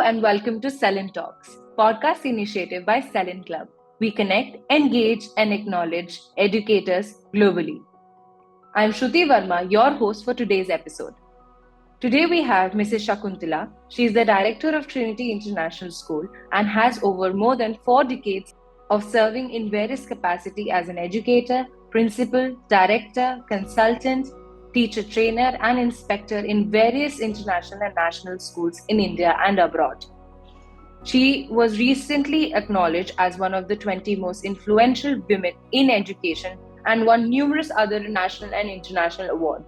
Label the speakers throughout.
Speaker 1: and welcome to SELINTalks, podcast initiative by SELINClub. We connect, engage, and acknowledge educators globally. I'm Shruti Verma, your host for today's episode. Today we have Mrs. Shakuntala. She is the director of Trinity International School and has over more than 4 decades of serving in various capacity as an educator, principal, director, consultant, teacher trainer, and inspector in various international and national schools in India and abroad. She was recently acknowledged as one of the 20 most influential women in education and won numerous other national and international awards.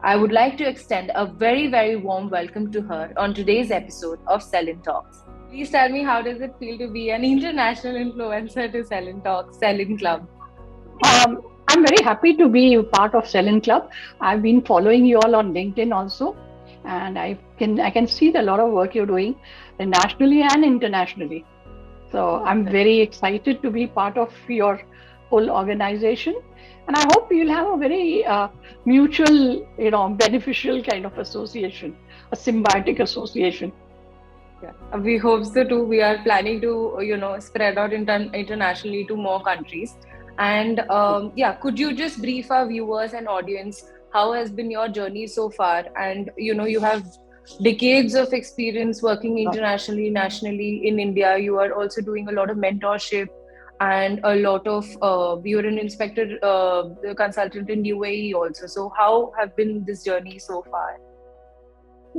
Speaker 1: I would like to extend a very warm welcome to her on today's episode of SELIN Talks. Please tell me, how does it feel to be an international influencer to SELIN Talks, SELIN Club?
Speaker 2: I'm very happy to be part of SELINClub. I've been following you all on LinkedIn also, and I can see the lot of work you're doing nationally and internationally. So I'm very excited to be part of your whole organization, and I hope you'll have a very mutual, beneficial kind of association, a symbiotic association.
Speaker 1: Yeah, we hope so too. We are planning to, spread out internationally to more countries. And could you just brief our viewers and audience how has been your journey so far? And you have decades of experience working internationally, nationally in India. You are also doing a lot of mentorship and a lot of you're an inspector consultant in UAE also. So how have been this journey so far?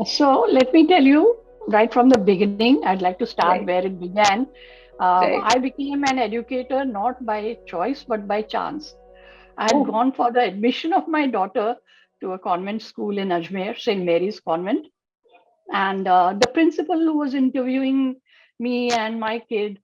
Speaker 2: So let me tell you right from the beginning, I'd like to start
Speaker 1: Right,
Speaker 2: where it began.
Speaker 1: right.
Speaker 2: I became an educator not by choice but by chance. I had
Speaker 1: Oh,
Speaker 2: gone for the admission of my daughter to a convent school in Ajmer, St. Mary's Convent. And the principal who was interviewing me and my kid,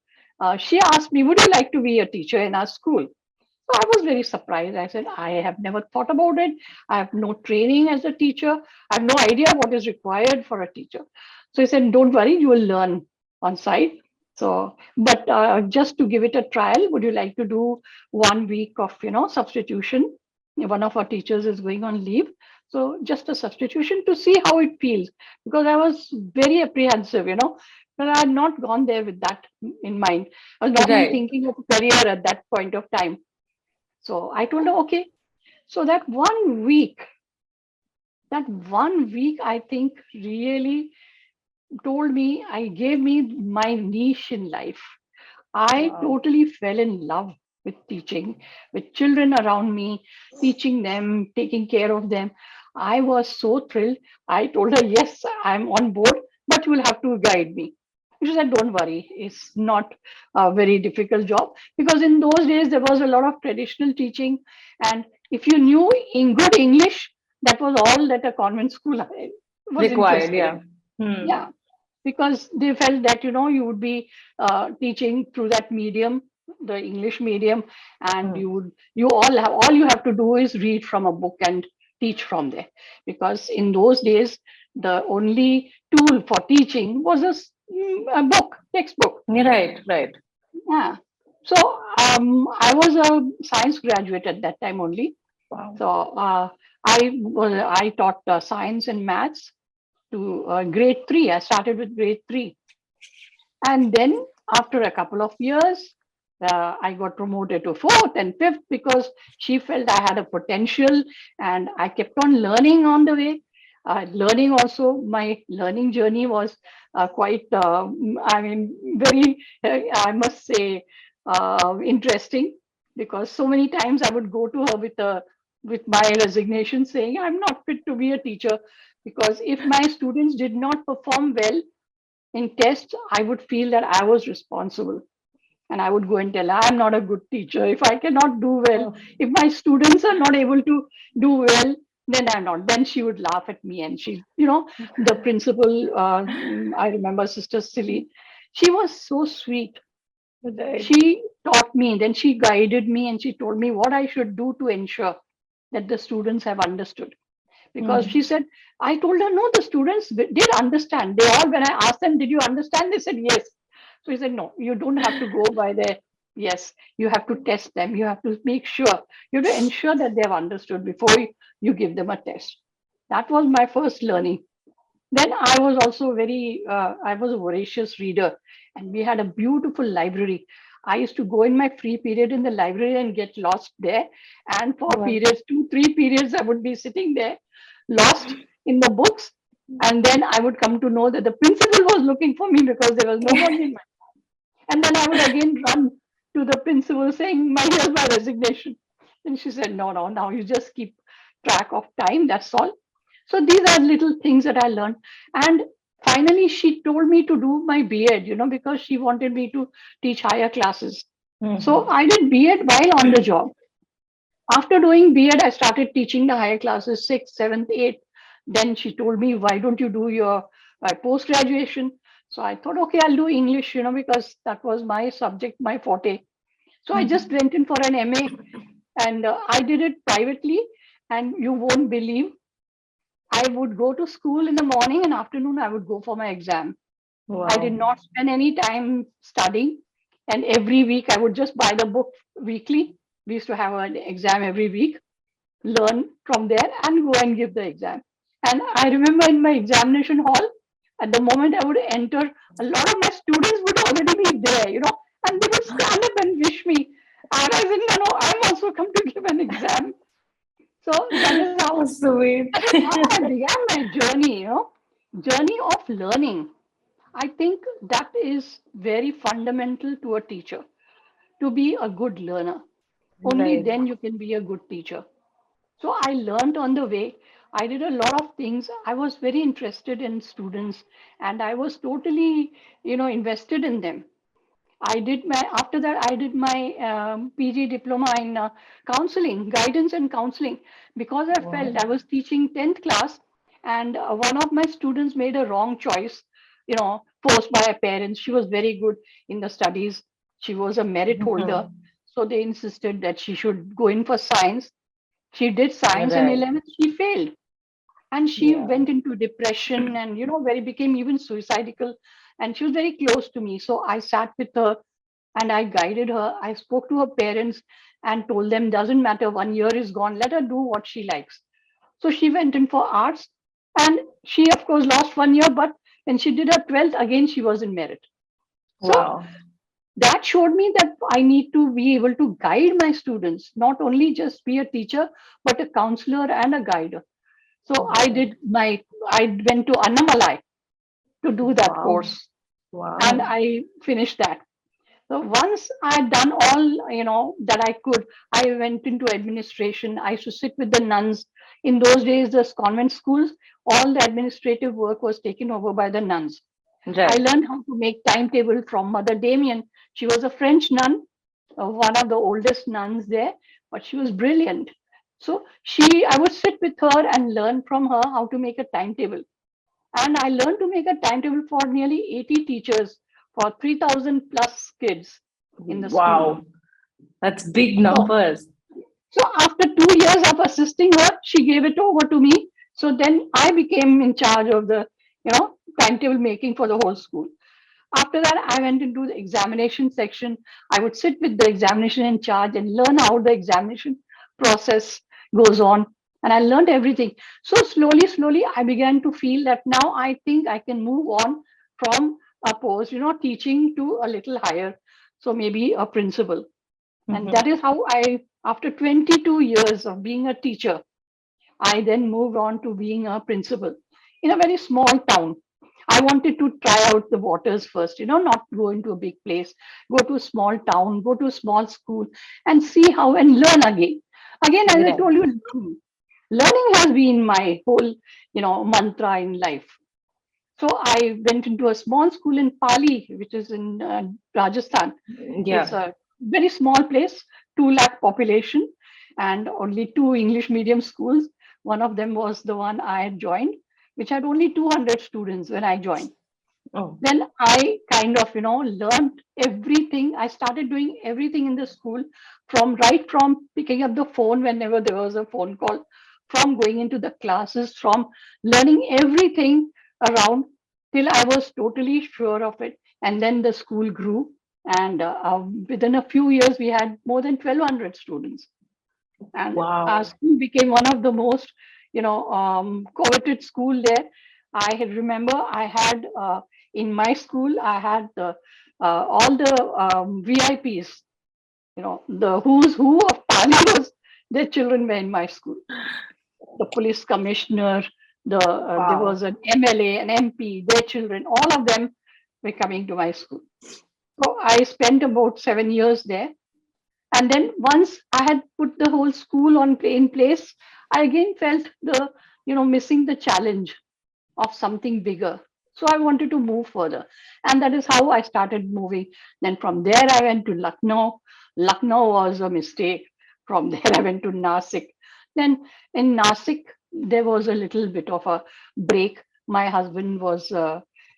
Speaker 2: she asked me, "Would you like to be a teacher in our school?" So I was very surprised. I said, "I have never thought about it. I have no training as a teacher. I have no idea what is required for a teacher." So he said, "Don't worry, you will learn on site." So, but just to give it a trial, would you like to do 1 week of, substitution? One of our teachers is going on leave. So just a substitution to see how it feels, because I was very apprehensive, but I had not gone there with that in mind. I was not even
Speaker 1: right.
Speaker 2: thinking of a career at that point of time. So I told her, okay. So that 1 week, I think really told me, I gave me my niche in life. I
Speaker 1: Wow.
Speaker 2: totally fell in love with teaching, with children around me, teaching them, taking care of them. I was so thrilled. I told her, yes, I'm on board, but you will have to guide me. She said, don't worry, it's not a very difficult job, because in those days there was a lot of traditional teaching. And if you knew in good English, that was all that a convent school was
Speaker 1: Required,
Speaker 2: interested in.
Speaker 1: yeah. Hmm.
Speaker 2: Yeah, because they felt that you would be teaching through that medium, the English medium, and
Speaker 1: Hmm.
Speaker 2: all you have to do is read from a book and teach from there, because in those days the only tool for teaching was a book, textbook.
Speaker 1: Right, right.
Speaker 2: Yeah. So I was a science graduate at that time only.
Speaker 1: Wow.
Speaker 2: So I taught science and maths to grade 3. I started with grade 3. And then after a couple of years, I got promoted to fourth and fifth, because she felt I had a potential, and I kept on learning on the way. Learning also, my learning journey was quite, very, I must say, interesting, because so many times I would go to her with my resignation, saying I'm not fit to be a teacher, because if my students did not perform well in tests, I would feel that I was responsible. And I would go and tell her, I'm not a good teacher. If I cannot do well,
Speaker 1: Oh,
Speaker 2: if my students are not able to do well, then I'm not. Then she would laugh at me. And the principal, I remember Sister Silly, she was so sweet.
Speaker 1: right.
Speaker 2: She taught me, then she guided me, and she told me what I should do to ensure that the students have understood. Because
Speaker 1: Hmm.
Speaker 2: she said, I told her, no, the students did understand. They all, when I asked them, did you understand? They said, yes. So he said, no, you don't have to go by their yes. You have to test them. You have to make sure. You have to ensure that they have understood before you give them a test. That was my first learning. Then I was also I was a voracious reader, and we had a beautiful library. I used to go in my free period in the library and get lost there. And for
Speaker 1: Wow.
Speaker 2: periods, 2, 3 periods, I would be sitting there, lost in the books. And then I would come to know that the principal was looking for me because there was nobody in my. And then I would again run to the principal saying, here's my resignation. And she said, no, no, now you just keep track of time. That's all. So these are little things that I learned. And finally, she told me to do my B.Ed, because she wanted me to teach higher classes. So
Speaker 1: Mhm.
Speaker 2: I did B.Ed while on the job. After doing B.Ed, I started teaching the higher classes, sixth, seventh, eighth. Then she told me, why don't you do your post graduation? So I thought, okay, I'll do English, because that was my subject, my forte. So I just
Speaker 1: Mhm.
Speaker 2: went in for an MA, and I did it privately. And you won't believe, I would go to school in the morning and afternoon, I would go for my exam. I did
Speaker 1: Wow.
Speaker 2: not spend any time studying. And every week, I would just buy the book weekly. We used to have an exam every week, learn from there, and go and give the exam. And I remember in my examination hall, at the moment I would enter, a lot of my students would already be there, and they would stand up and wish me. And I said, no, no, I'm also come to give an exam. So
Speaker 1: Sweet.
Speaker 2: that is how I began my journey, journey of learning. I think that is very fundamental to a teacher, to be a good learner. Only
Speaker 1: Right.
Speaker 2: then you can be a good teacher. So I learned on the way. I did a lot of things. I was very interested in students, and I was totally, invested in them. After that, I did my PG diploma in counseling, guidance and counseling, because I felt
Speaker 1: Wow.
Speaker 2: I was teaching 10th class, and one of my students made a wrong choice, forced by her parents. She was very good in the studies. She was a merit holder.
Speaker 1: Mhm.
Speaker 2: So they insisted that she should go in for science. She did science in
Speaker 1: Right.
Speaker 2: 11th, she failed. And she
Speaker 1: Yeah.
Speaker 2: went into depression and, very became even suicidal. And she was very close to me. So I sat with her and I guided her. I spoke to her parents and told them, doesn't matter, 1 year is gone, let her do what she likes. So she went in for arts, and she, of course, lost 1 year, but when she did her 12th, again, she was in merit. So
Speaker 1: Wow.
Speaker 2: that showed me that I need to be able to guide my students, not only just be a teacher, but a counselor and a guide. So
Speaker 1: Right.
Speaker 2: I went to Annamalai to do that
Speaker 1: Wow.
Speaker 2: course, and
Speaker 1: Wow.
Speaker 2: I finished that. So once I had done all, that I could, I went into administration. I used to sit with the nuns. In those days, the convent schools, all the administrative work was taken over by the nuns. I
Speaker 1: Right.
Speaker 2: learned how to make timetable from Mother Damien. She was a French nun, one of the oldest nuns there, but she was brilliant. So I would sit with her and learn from her how to make a timetable. And I learned to make a timetable for nearly 80 teachers for 3,000 plus kids in the school.
Speaker 1: Wow. That's big
Speaker 2: So,
Speaker 1: numbers.
Speaker 2: so after 2 years of assisting her, she gave it over to me. So then I became in charge of the, timetable making for the whole school. After that, I went into the examination section. I would sit with the examination in charge and learn how the examination process goes on. And I learned everything. So slowly, slowly, I began to feel that now I think I can move on from a post, teaching to a little higher. So maybe a principal. And that
Speaker 1: Mhm.
Speaker 2: is how after 22 years of being a teacher, I then moved on to being a principal in a very small town. I wanted to try out the waters first, not go into a big place, go to a small town, go to a small school and see how and learn again. Again, as I
Speaker 1: Right.
Speaker 2: told you, learning has been my whole, mantra in life. So I went into a small school in Pali, which is in Rajasthan. It's
Speaker 1: Yeah.
Speaker 2: a very small place, 2 lakh population, and only two English medium schools. One of them was the one I had joined, which had only 200 students when I joined.
Speaker 1: Oh.
Speaker 2: Then I kind of, learned everything. I started doing everything in the school, from picking up the phone whenever there was a phone call, from going into the classes, from learning everything around till I was totally sure of it. And then the school grew. And within a few years, we had more than 1,200 students. And our
Speaker 1: Wow.
Speaker 2: school became one of the most, coveted school there. remember I had in my school, I had all the VIPs, the who's who of Pali was, their children were in my school. The police commissioner, there was
Speaker 1: Wow.
Speaker 2: an MLA, an MP, their children, all of them were coming to my school. So I spent about 7 years there. And then once I had put the whole school in place, I again felt missing the challenge of something bigger. So I wanted to move further. And that is how I started moving. Then from there, I went to Lucknow. Lucknow was a mistake. From there, I went to Nasik. Then in Nasik, there was a little bit of a break. My husband was,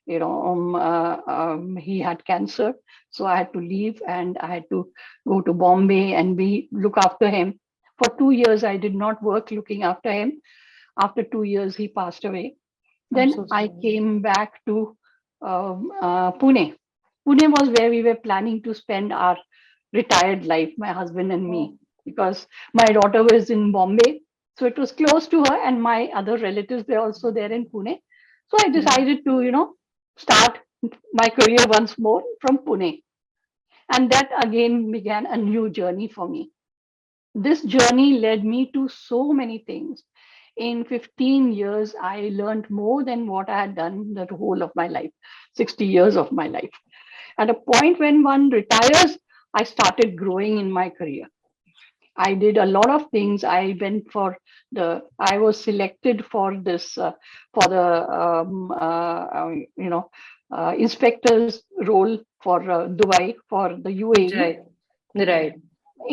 Speaker 2: he had cancer. So I had to leave and I had to go to Bombay and look after him. For 2 years, I did not work looking after him. After 2 years, he passed away.
Speaker 1: I'm
Speaker 2: Then
Speaker 1: so
Speaker 2: I
Speaker 1: sorry.
Speaker 2: came back to Pune. Pune was where we were planning to spend our retired life, my husband and me,
Speaker 1: Oh.
Speaker 2: because my daughter was in Bombay. So it was close to her, and my other relatives were also there in Pune. So I
Speaker 1: Yeah.
Speaker 2: decided to, start my career once more from Pune. And that again began a new journey for me. This journey led me to so many things. In 15 years, I learned more than what I had done the whole of my life, 60 years of my life. At a point when one retires, I started growing in my career. I did a lot of things. I was selected for this, for the, inspector's role for Dubai, for the UAE.
Speaker 1: Right. Right.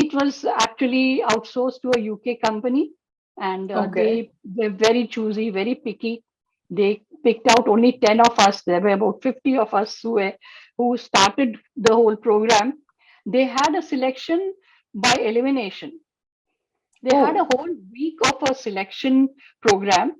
Speaker 2: It was actually outsourced to a UK company, and
Speaker 1: Okay.
Speaker 2: they were very choosy, very picky. They picked out only 10 of us. There were about 50 of us who started the whole program. They had a selection by elimination. They had a
Speaker 1: Oh,
Speaker 2: whole week of a selection program.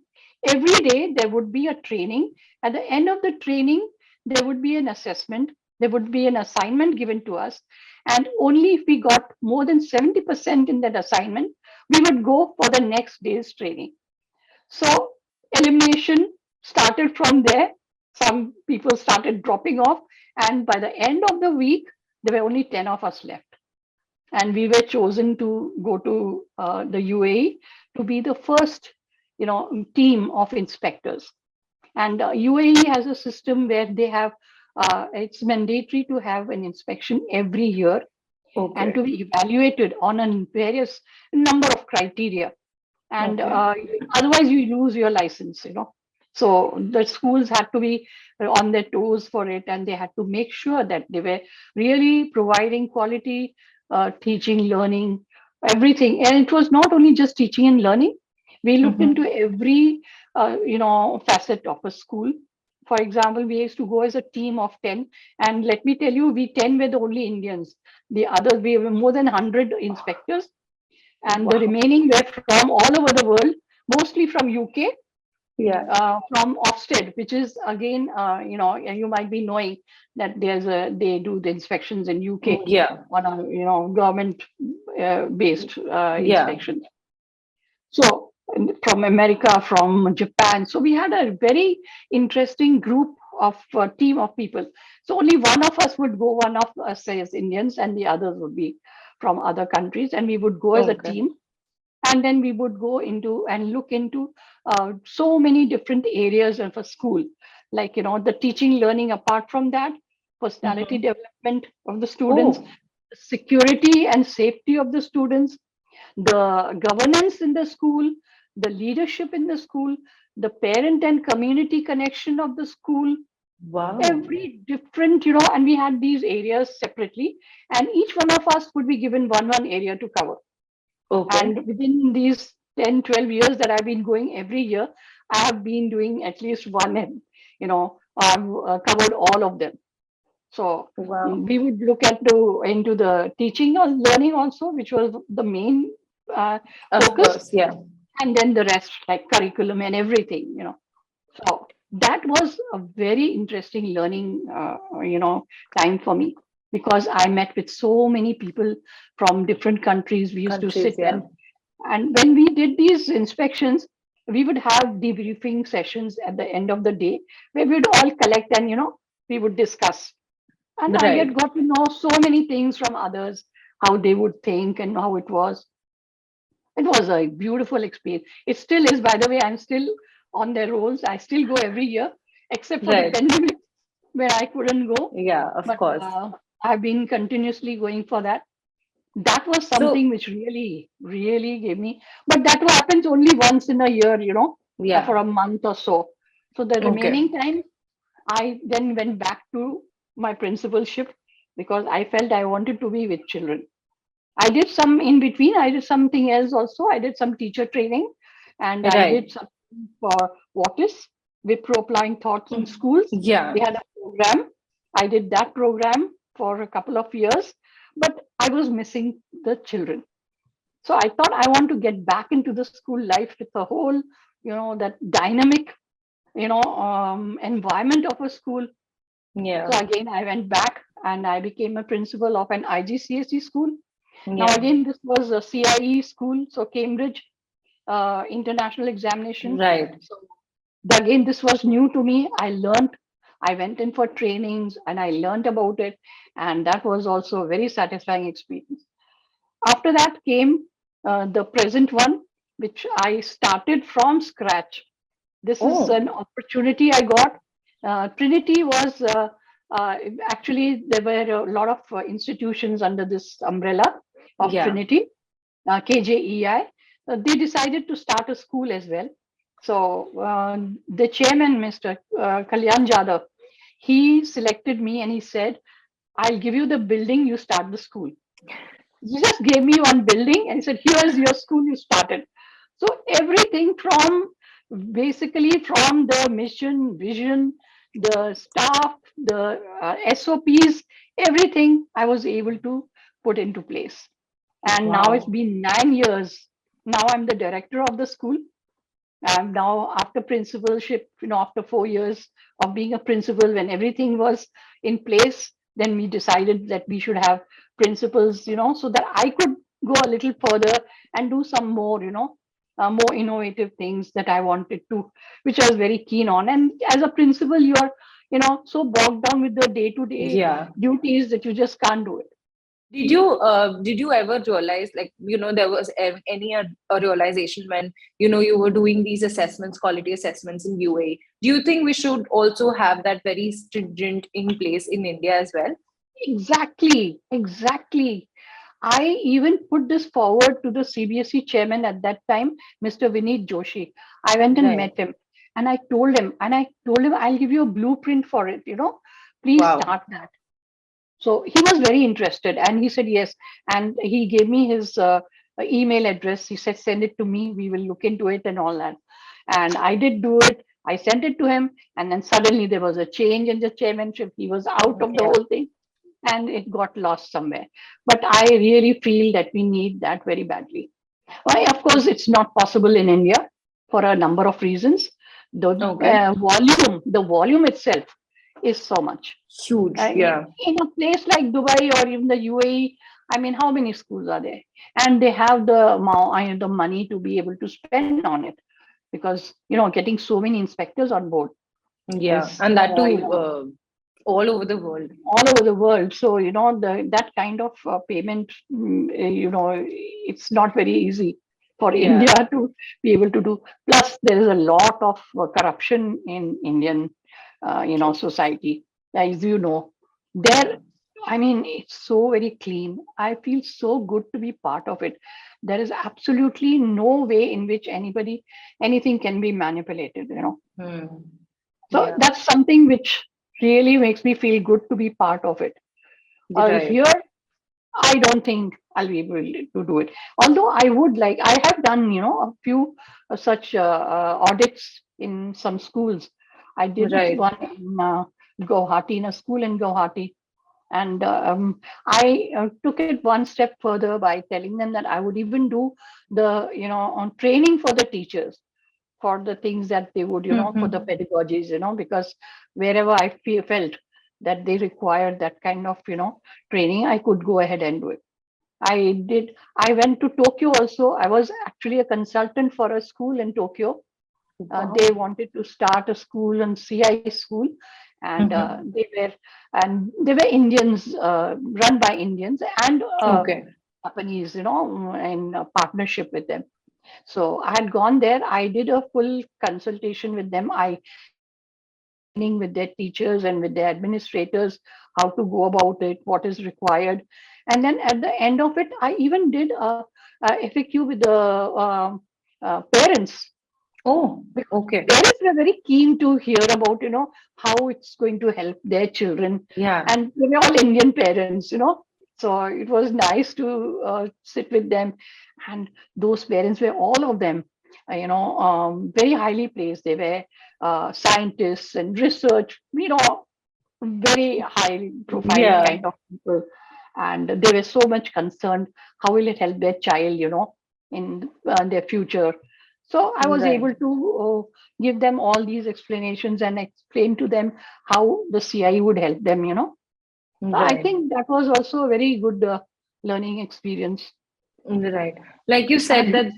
Speaker 2: Every day there would be a training. At the end of the training, there would be an assessment. There would be an assignment given to us. And only if we got more than 70% in that assignment, we would go for the next day's training. So elimination started from there. Some people started dropping off. And by the end of the week, there were only 10 of us left, and we were chosen to go to the UAE to be the first, team of inspectors. And UAE has a system where they have it's mandatory to have an inspection every year and
Speaker 1: okay.
Speaker 2: to be evaluated on a various number of criteria, and
Speaker 1: Okay.
Speaker 2: otherwise you lose your license. So the schools had to be on their toes for it, and they had to make sure that they were really providing quality teaching, learning, everything. And it was not only just teaching and learning. We looked into
Speaker 1: Mm-hmm.
Speaker 2: every facet of a school. For example, we used to go as a team of 10, and let me tell you, we 10 were the only Indians. The others, we were more than 100 inspectors, and the
Speaker 1: Wow.
Speaker 2: remaining were from all over the world, mostly from UK,
Speaker 1: Yeah.
Speaker 2: from Ofsted, which is again, you might be knowing that they do the inspections in UK
Speaker 1: Yeah.
Speaker 2: on a government based
Speaker 1: Yeah.
Speaker 2: inspections. So from America, from Japan. So we had a very interesting group of team of people. So only one of us would go, one of us as Indians, and the others would be from other countries, and we would go as a
Speaker 1: Okay.
Speaker 2: team, and then we would go into and look into so many different areas of a school, like the teaching, learning. Apart from that, personality
Speaker 1: Mm-hmm.
Speaker 2: development of the students,
Speaker 1: Oh,
Speaker 2: security and safety of the students, the governance in the school, the leadership in the school, the parent and community connection of the school,
Speaker 1: wow.
Speaker 2: every different, and we had these areas separately, and each one of us would be given one area to cover.
Speaker 1: Okay.
Speaker 2: And within these 10, 12 years that I've been going every year, I have been doing at least one, and I've covered all of them. So
Speaker 1: Wow.
Speaker 2: we would look into the teaching or learning also, which was the main uh,
Speaker 1: Of
Speaker 2: focus,
Speaker 1: course. Yeah.
Speaker 2: and then the rest like curriculum and everything. So that was a very interesting learning, time for me, because I met with so many people from different countries. We used to sit
Speaker 1: Countries. Yeah.
Speaker 2: and when we did these inspections, we would have debriefing sessions at the end of the day where we'd all collect and, we would discuss. And I
Speaker 1: Right.
Speaker 2: had got to know so many things from others, how they would think and how it was. It was a beautiful experience. It still is, by the way. I'm still on their rolls. I still go every year, except for the
Speaker 1: Right.
Speaker 2: pandemic where I couldn't go.
Speaker 1: Yeah, of
Speaker 2: But
Speaker 1: course.
Speaker 2: I've been continuously going for that. That was
Speaker 1: So,
Speaker 2: something which really, really gave me. But that happens only once in a year, for
Speaker 1: yeah.
Speaker 2: a month or so. So the
Speaker 1: Okay.
Speaker 2: remaining time, I then went back to my principalship because I felt I wanted to be with children. I did some in between. I did something else also. I did some teacher training, and I
Speaker 1: Right.
Speaker 2: did something for Watis, Wipro Applying Thoughts in Schools.
Speaker 1: Yeah.
Speaker 2: They had a program. I did that program for a couple of years, but I was missing the children. So I thought I want to get back into the school life with the whole, that dynamic, environment of a school.
Speaker 1: Yeah.
Speaker 2: So again, I went back and I became a principal of an IGCSE school. Now,
Speaker 1: Yeah.
Speaker 2: again, this was a CIE school, so Cambridge International Examination.
Speaker 1: Right.
Speaker 2: So, again, this was new to me. I went in for trainings and I learned about it. And that was also a very satisfying experience. After that came the present one, which I started from scratch. This is
Speaker 1: Oh,
Speaker 2: an opportunity I got. Trinity was uh, actually, there were a lot of institutions under this umbrella of
Speaker 1: yeah.
Speaker 2: Trinity, KJEI. They decided to start a school as well. So the chairman, Mr. Kalyan Jadhav, he selected me and he said, I'll give you the building, you start the school. He just gave me one building and said, here's your school, you started. So everything from basically from the mission, vision, the staff, the SOPs, everything I was able to put into place. And now it's
Speaker 1: Wow.
Speaker 2: been 9 years. Now I'm the director of the school. I'm now after principalship, after 4 years of being a principal, when everything was in place, then we decided that we should have principals, so that I could go a little further and do some more, more innovative things that I wanted to, which I was very keen on. And as a principal, you are, so bogged down with the day to day
Speaker 1: Yeah.
Speaker 2: duties that you just can't do it.
Speaker 1: Did you ever realize, like, there was any a realization when, you were doing these assessments, quality assessments in UAE? Do you think we should also have that very stringent in place in India as well?
Speaker 2: Exactly, exactly. I even put this forward to the CBSE chairman at that time, Mr. Vineet Joshi. I went and
Speaker 1: Right.
Speaker 2: met him and I told him, I'll give you a blueprint for it, please
Speaker 1: Wow.
Speaker 2: start that. So he was very interested and he said yes. And he gave me his email address. He said, send it to me. We will look into it and all that. And I did do it. I sent it to him. And then suddenly there was a change in the chairmanship. He was out of the
Speaker 1: Yeah.
Speaker 2: whole thing and it got lost somewhere. But I really feel that we need that very badly. Why? Of course, it's not possible in India for a number of reasons.
Speaker 1: Okay.
Speaker 2: The volume itself is so much.
Speaker 1: Huge. Yeah.
Speaker 2: In a place like Dubai or even the UAE, I mean, how many schools are there? And they have the the money to be able to spend on it because getting so many inspectors on board
Speaker 1: Yeah.
Speaker 2: is
Speaker 1: And that too, all over the world.
Speaker 2: all over the world. So that kind of payment, it's not very easy for
Speaker 1: Yeah.
Speaker 2: India to be able to do. Plus, there is a lot of corruption in Indian,
Speaker 1: True.
Speaker 2: society. As you know, there. I mean, it's so very clean. I feel so good to be part of it. There is absolutely no way in which anything can be manipulated.
Speaker 1: Hmm.
Speaker 2: So
Speaker 1: Yeah.
Speaker 2: that's something which really makes me feel good to be part of it.
Speaker 1: Right.
Speaker 2: Here, I don't think I'll be able to do it. Although I would like, I have done, a few such audits in some schools. I did
Speaker 1: Right.
Speaker 2: one in Guwahati, in a school in Guwahati. And I took it one step further by telling them that I would even do on training for the teachers for the things that they would, for the
Speaker 1: Hmm.
Speaker 2: pedagogies, because wherever felt that they required that kind of, training, I could go ahead and do it. I did. I went to Tokyo also. I was actually a consultant for a school in Tokyo. They
Speaker 1: Wow.
Speaker 2: wanted to start a school and CI school, and
Speaker 1: Mhm.
Speaker 2: they were Indians, run by Indians and
Speaker 1: Okay.
Speaker 2: Japanese, in partnership with them. So I had gone there. I did a full consultation with them. I did a full training with their teachers and with their administrators, how to go about it, what is required. And then at the end of it, I even did a FAQ with the parents,
Speaker 1: Oh,
Speaker 2: because
Speaker 1: okay.
Speaker 2: parents were very keen to hear about, how it's going to help their children.
Speaker 1: Yeah.
Speaker 2: And they were all Indian parents. So it was nice to sit with them. And those parents were all of them, very highly placed. They were scientists and research, very high profile
Speaker 1: Yeah.
Speaker 2: kind of people. And they were so much concerned, how will it help their child, in their future. So I was
Speaker 1: Right.
Speaker 2: able to give them all these explanations and explain to them how the CI would help them. So I
Speaker 1: Right.
Speaker 2: think that was also a very good learning experience.
Speaker 1: Right. Like you said
Speaker 2: And
Speaker 1: that,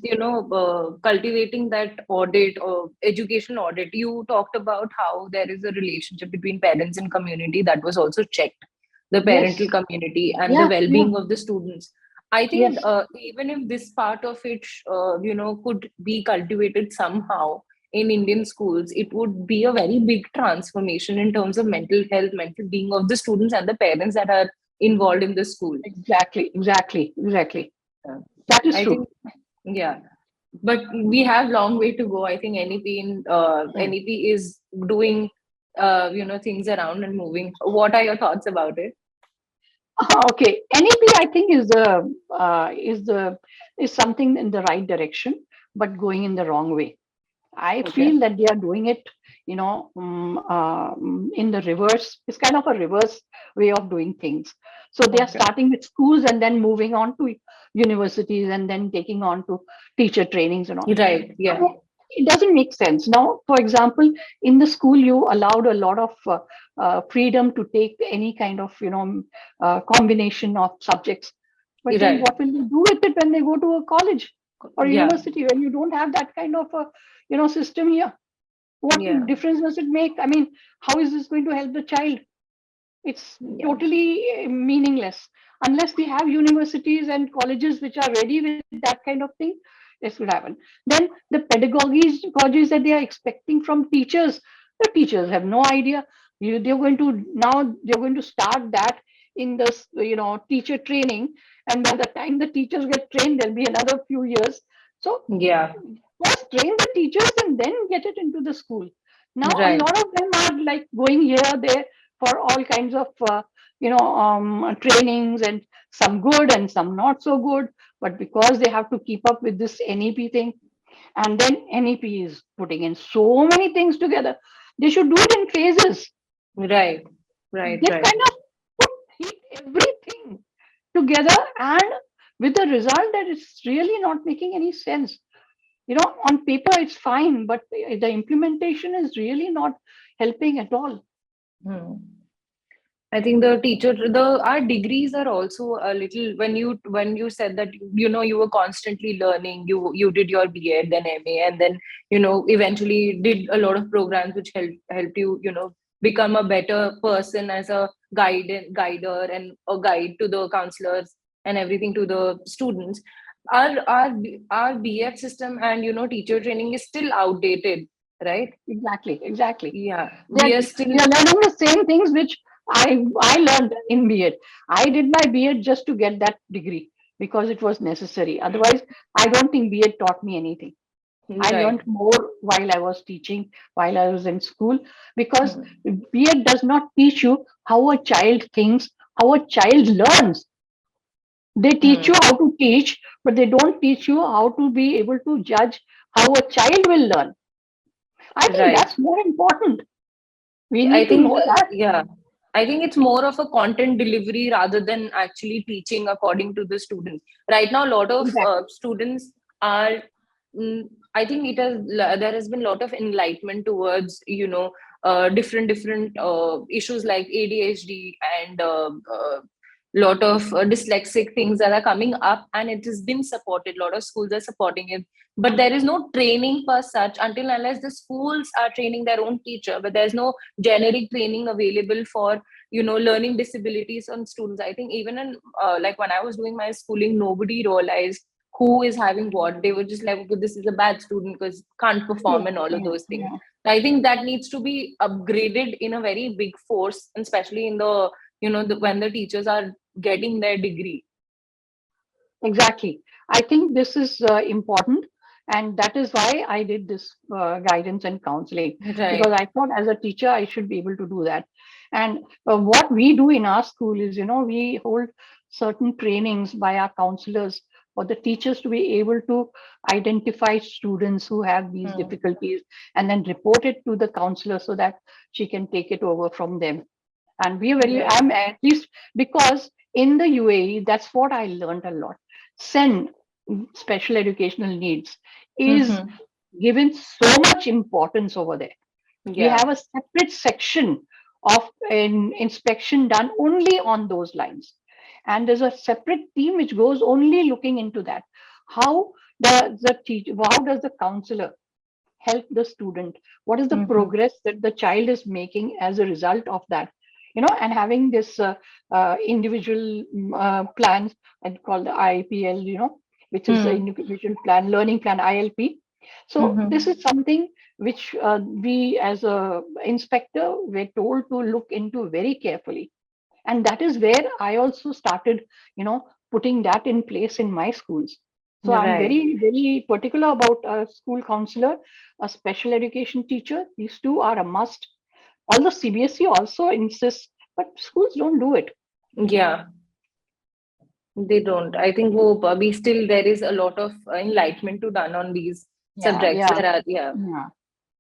Speaker 1: cultivating that audit or education audit, you talked about how there is a relationship between parents and community that was also checked, the parental
Speaker 2: yes,
Speaker 1: community and the
Speaker 2: yeah, yeah,
Speaker 1: well-being of the students. I think
Speaker 2: yes,
Speaker 1: even if this part of it, could be cultivated somehow in Indian schools, it would be a very big transformation in terms of mental health, mental being of the students and the parents that are involved in the school.
Speaker 2: exactly, exactly, exactly.
Speaker 1: Yeah.
Speaker 2: That is
Speaker 1: I
Speaker 2: true.
Speaker 1: think, yeah, but we have long way to go. I think
Speaker 2: Mm.
Speaker 1: NEP is doing things around and moving. What are your thoughts about it?
Speaker 2: Okay, NEP I think is something in the right direction, but going in the wrong way. I
Speaker 1: Okay.
Speaker 2: feel that they are doing it, in the reverse. It's kind of a reverse way of doing things. So they are
Speaker 1: Okay.
Speaker 2: starting with schools and then moving on to universities and then taking on to teacher trainings and all.
Speaker 1: Right. Yeah.
Speaker 2: So it doesn't make sense. Now, for example, in the school, you allowed a lot of freedom to take any kind of, combination of subjects. But then
Speaker 1: Right.
Speaker 2: what will they do with it when they go to a college or
Speaker 1: Yeah.
Speaker 2: university when you don't have that kind of a system here? What
Speaker 1: Yeah.
Speaker 2: difference does it make? I mean, how is this going to help the child? It's
Speaker 1: Yeah.
Speaker 2: totally meaningless unless we have universities and colleges which are ready with that kind of thing. This would happen. Then the pedagogies that they are expecting from teachers, the teachers have no idea. They're going to start that in this teacher training, and by the time the teachers get trained, there'll be another few years. So
Speaker 1: Yeah.
Speaker 2: first train the teachers and then get it into the school. Now a
Speaker 1: Right.
Speaker 2: lot of them are like going here there for all kinds of trainings, and some good and some not so good. But because they have to keep up with this NEP thing, and then NEP is putting in so many things together, they should do it in phases.
Speaker 1: Right. Right.
Speaker 2: They've
Speaker 1: Right.
Speaker 2: kind of put heat everything together, and with the result that it's really not making any sense. On paper it's fine, but the implementation is really not helping at all.
Speaker 1: Hmm. I think our degrees are also a little, when you said that you were constantly learning, you did your BA, then MA, and then eventually did a lot of programs which helped you become a better person as a guider and a guide to the counselors and everything to the students. Our BF system and teacher training is still outdated, right?
Speaker 2: Exactly, exactly.
Speaker 1: Yeah,
Speaker 2: They're
Speaker 1: we are still.
Speaker 2: they're learning the same things which I learned in B.Ed. I did my B.Ed just to get that degree because it was necessary. Otherwise, I don't think B.Ed taught me anything. I
Speaker 1: Right.
Speaker 2: learned more while I was teaching, while I was in school, because
Speaker 1: Hmm.
Speaker 2: B.Ed does not teach you how a child thinks, how a child learns. They teach you
Speaker 1: Hmm.
Speaker 2: how to teach, but they don't teach you how to be able to judge how a child will learn. I think
Speaker 1: Right.
Speaker 2: that's more important. We
Speaker 1: I
Speaker 2: need to
Speaker 1: think,
Speaker 2: know that.
Speaker 1: yeah, I think it's more of a content delivery rather than actually teaching according to the students. Right now, a lot of
Speaker 2: Exactly.
Speaker 1: students are, mm, I think there has been a lot of enlightenment towards, different issues like ADHD and lot of dyslexic things that are coming up, and it has been supported. A lot of schools are supporting it, but there is no training per such until unless the schools are training their own teacher, but there's no generic training available for learning disabilities on students. I think even in like when I was doing my schooling, nobody realized who is having what. They were just like, okay, this is a bad student because can't perform
Speaker 2: Yeah,
Speaker 1: and all of
Speaker 2: yeah,
Speaker 1: those things.
Speaker 2: yeah.
Speaker 1: I think that needs to be upgraded in a very big force, and especially in the when the teachers are getting their degree.
Speaker 2: Exactly. I think this is important, and that is why I did this guidance and counseling, because
Speaker 1: Right.
Speaker 2: I thought as a teacher I should be able to do that. And what we do in our school is, we hold certain trainings by our counselors for the teachers to be able to identify students who have these
Speaker 1: Hmm.
Speaker 2: difficulties and then report it to the counselor so that she can take it over from them. And we are very,
Speaker 1: Right.
Speaker 2: I'm at least, because in the UAE, that's what I learned a lot. SEN, special educational needs, is
Speaker 1: Hmm.
Speaker 2: given so much importance over there. We
Speaker 1: Yeah.
Speaker 2: have a separate section of an inspection done only on those lines. And there's a separate team which goes only looking into that. How does the teacher, how does the counselor help the student? What is the
Speaker 1: Hmm.
Speaker 2: progress that the child is making as a result of that? And having this individual plans and called the IPL, which is the
Speaker 1: Hmm.
Speaker 2: individual plan, learning plan, ILP. So this
Speaker 1: Hmm.
Speaker 2: is something which we as a inspector were told to look into very carefully. And that is where I also started, putting that in place in my schools. So I'm
Speaker 1: Right.
Speaker 2: very, very particular about a school counselor, a special education teacher. These two are a must. Although CBSE also insists, but schools don't do it.
Speaker 1: Yeah, they don't. I think hope we still there is a lot of enlightenment to done on these
Speaker 2: Yeah,
Speaker 1: subjects.
Speaker 2: yeah,
Speaker 1: There are, yeah.
Speaker 2: yeah,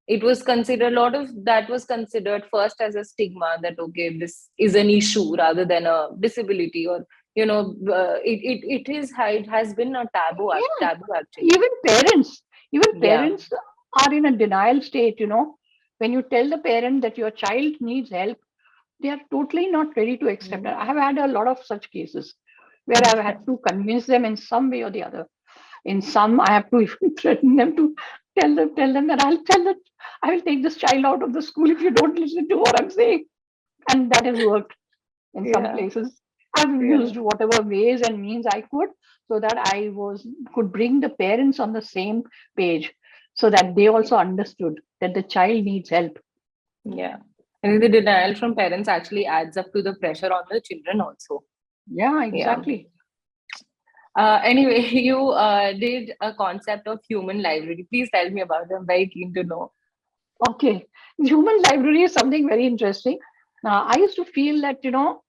Speaker 1: It was considered, a lot of that was considered first as a stigma, that okay, this is an issue rather than a disability, or it has been a
Speaker 2: yeah.
Speaker 1: taboo actually.
Speaker 2: Even parents, even
Speaker 1: Yeah.
Speaker 2: parents are in a denial state. When you tell the parent that your child needs help, they are totally not ready to accept it. I have had a lot of such cases where I've had to convince them in some way or the other. In some, I have to even threaten them to tell them that I will take this child out of the school if you don't listen to what I'm saying. And that has worked in some
Speaker 1: Yeah.
Speaker 2: places. I've
Speaker 1: Yeah.
Speaker 2: used whatever ways and means I could so that I could bring the parents on the same page so that they also understood that the child needs help.
Speaker 1: Yeah. And the denial from parents actually adds up to the pressure on the children also.
Speaker 2: Yeah,
Speaker 1: Yeah.
Speaker 2: exactly.
Speaker 1: Anyway, you did a concept of human library. Please tell me about it. I'm very keen to know.
Speaker 2: Okay. Human library is something very interesting. I used to feel that,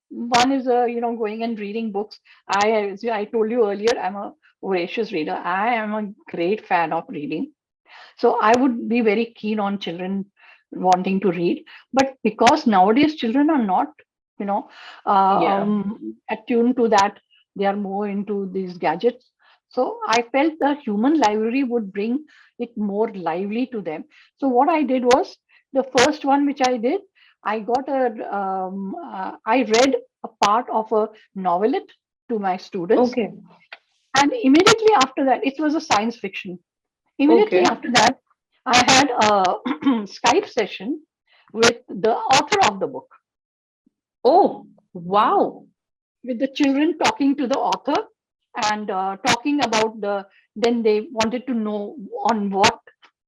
Speaker 2: one is, going and reading books. As I told you earlier, I'm a voracious reader. I am a great fan of reading. So I would be very keen on children wanting to read. But because nowadays children are not, you know,
Speaker 1: Yeah.
Speaker 2: attuned to that, they are more into these gadgets. So I felt the human library would bring it more lively to them. So what I did was, the first one which I did, I read a part of a novelette to my students,
Speaker 1: Okay.
Speaker 2: and immediately after that, it was a science fiction. Immediately
Speaker 1: Okay.
Speaker 2: after that, I had a Skype session with the author of the book,
Speaker 1: Oh, wow.
Speaker 2: with the children talking to the author and talking about then they wanted to know on what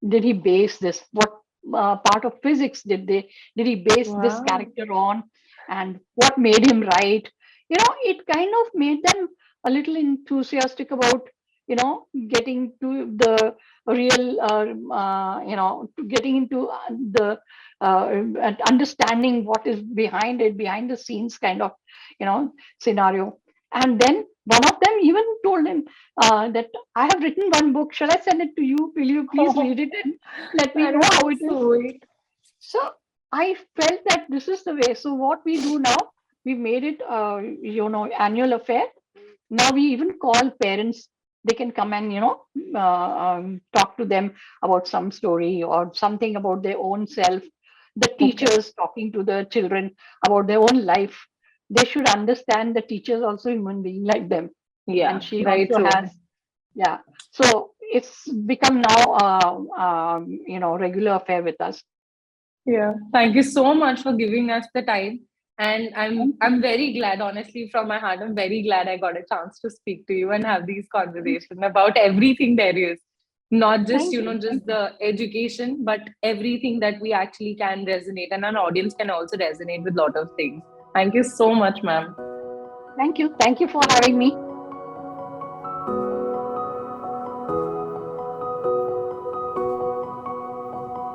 Speaker 2: did he base this, what part of physics did he base this
Speaker 1: Wow.
Speaker 2: character on, and what made him write. It kind of made them a little enthusiastic about getting to the real getting into understanding what is behind it, behind the scenes kind of scenario. And then one of them even told him that I have written one book. Shall I send it to you? Will you please read
Speaker 1: Oh,
Speaker 2: it and let me
Speaker 1: that
Speaker 2: know
Speaker 1: is
Speaker 2: how
Speaker 1: so
Speaker 2: it is?
Speaker 1: sweet.
Speaker 2: So I felt that this is the way. So what we do now, we made it, annual affair. Now we even call parents. They can come and talk to them about some story or something about their own self. The
Speaker 1: Okay.
Speaker 2: teachers talking to the children about their own life. they should understand the teachers also human being like them,
Speaker 1: Yeah,
Speaker 2: and she
Speaker 1: very
Speaker 2: also
Speaker 1: true.
Speaker 2: has, yeah. So it's become now regular affair with us.
Speaker 1: Yeah. Thank you so much for giving us the time. And I'm
Speaker 2: Thank
Speaker 1: I'm very glad, honestly, from my heart, I'm very glad I got a chance to speak to you and have these
Speaker 2: you.
Speaker 1: conversations about everything there is. Not just,
Speaker 2: Thank you.
Speaker 1: just the education, but everything that we actually can resonate and our audience can also resonate with a lot of things. Thank you so much, ma'am.
Speaker 2: Thank you. Thank you for having me.